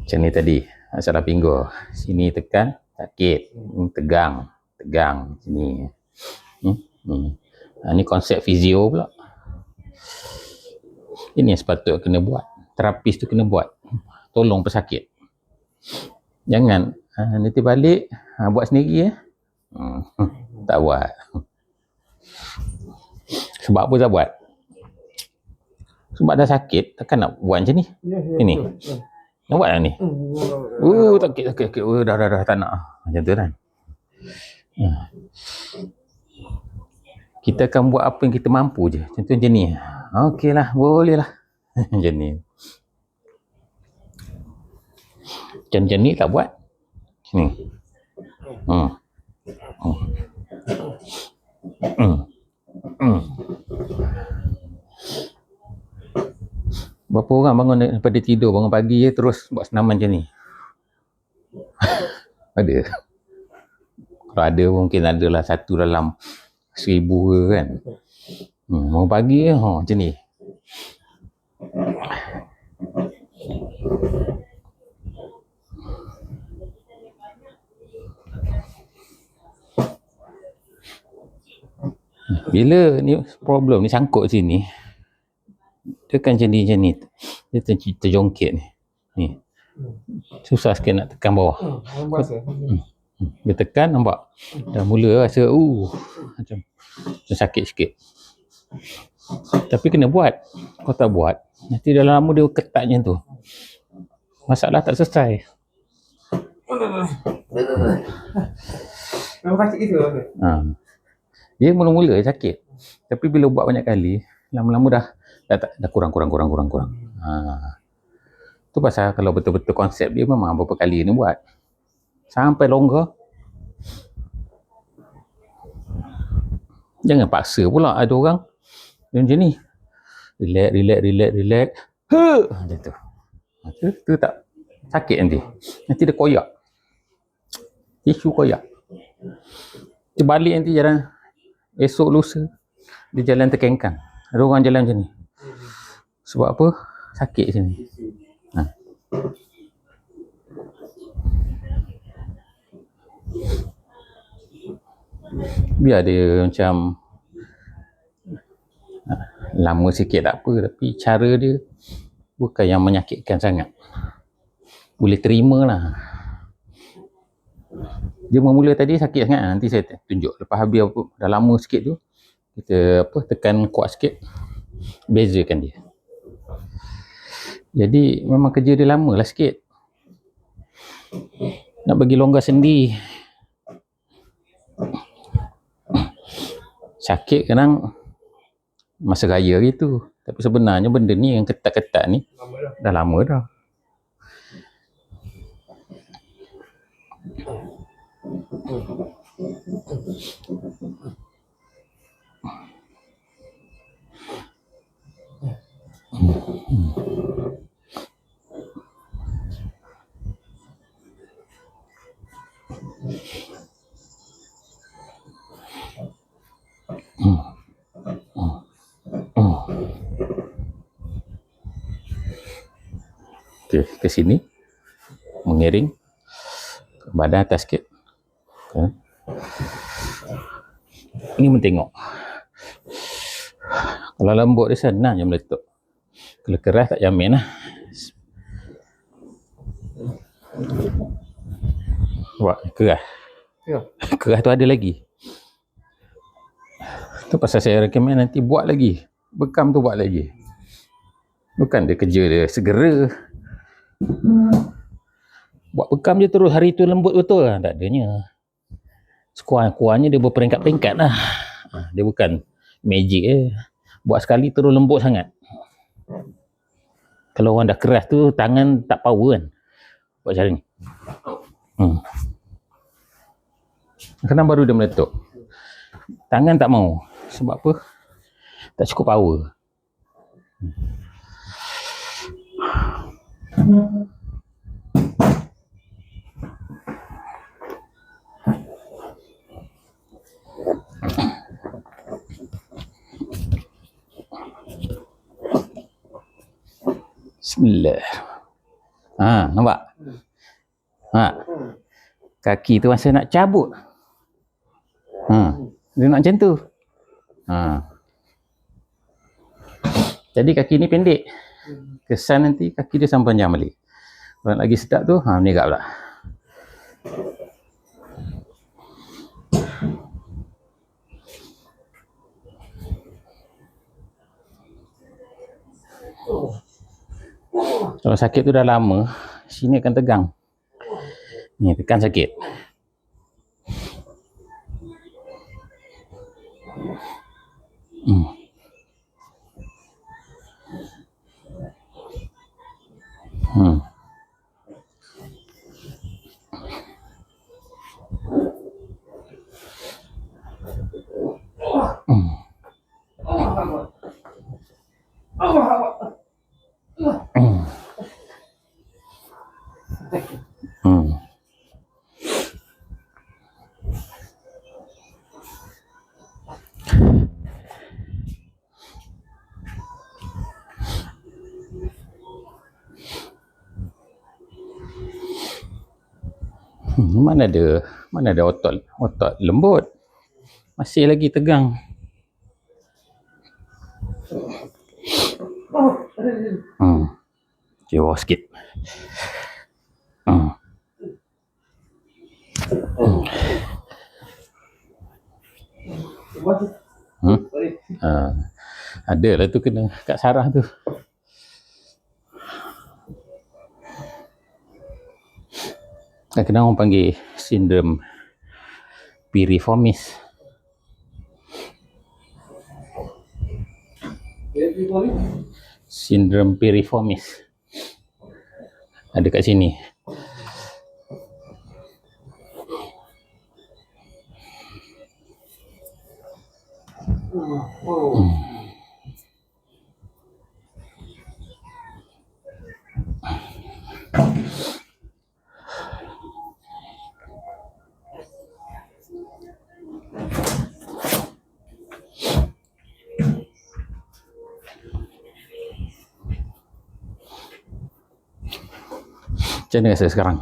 Macam ni tadi, masalah pinggul. Sini tekan, sakit. Tegang. Sini. Ni konsep fizio pula. Ini yang sepatutnya kena buat. Terapis tu kena buat. Tolong pesakit. Jangan nanti balik buat sendiri tak buat. Sebab apa tak buat? Sebab dah sakit, takkan nak buat macam ni. Ini. Nak buat lah ni. Sakit. Dah tak nak. Macam tu kan. Kita akan buat apa yang kita mampu je. Contoh macam ni. Okey lah, boleh lah. Macam ni. Macam ni tak buat. Sini. Berapa orang bangun daripada tidur, bangun pagi je terus buat senaman macam ni? Ada. Kalau ada mungkin adalah satu dalam 1000 ke kan. Bangun pagi je macam ni. Bila ni problem ni sangkut sini, dia kan macam ni. Dia terjongkit ni. Susah sikit nak tekan bawah. Dia tekan nampak. Dah mula rasa macam sakit sikit. Tapi kena buat. Kalau tak buat, nanti dalam lama dia ketat macam tu. Masalah tak selesai. Memang sakit gitu. Dia mula-mula sakit. Tapi bila buat banyak kali, lama-lama dah kurang. Tu pasal kalau betul-betul konsep dia memang berapa kali ni buat. Sampai longgar. Jangan paksa pula ada orang macam ni. Relax. Macam tu. Tu tak sakit nanti. Nanti dia koyak. Tisu koyak. Dia balik nanti jalan esok lusa dia jalan terkengkang. Ada orang jalan macam ni. Sebab apa? Sakit macam ni. Biar dia macam lama sikit tak apa, tapi cara dia bukan yang menyakitkan sangat. Boleh terima lah. Dia memula tadi sakit sangat, nanti saya tunjuk. Lepas habis dah lama sikit tu, kita tekan kuat sikit, bezakan dia. Jadi memang kerja dia lama lah sikit. Nak bagi longgar sendi. Sakit kadang masa raya gitu. Tapi sebenarnya benda ni yang ketat-ketat ni dah lama dah. Okey, ke sini. Mengiring badan atas sikit. Ini mentengok. Kalau lembut dia senang je meletup. Kalau keras tak jamin lah. Buat keras. Keras tu ada lagi. Tu pasal saya recommend nanti buat lagi. Bekam tu buat lagi. Bukan dia kerja dia segera. Buat bekam je terus hari tu lembut betul lah. Tak adanya. Sekurang-kurangnya dia berperingkat-peringkat lah. Dia bukan magic buat sekali terus lembut sangat. Kalau orang dah keras tu tangan tak power kan. Buat cara ni. Kadang baru dia meletup. Tangan tak mau. Sebab apa? Tak cukup power. Bismillah. Nampak? Kaki tu masa nak cabut. Dia nak macam tu. Jadi kaki ni pendek. Kesan nanti kaki dia sampai panjang balik. Kalau lagi sedap tu, menegak pula. Kalau sakit tu dah lama, sini akan tegang. Ni, tekan sakit. Mana ada otot lembut, masih lagi tegang. Bawah sikit. Ada lah tu kena kat saraf tu. Kadang-kadang orang panggil sindrom piriformis. Sindrom piriformis. Ada kat sini. Macam mana rasa sekarang?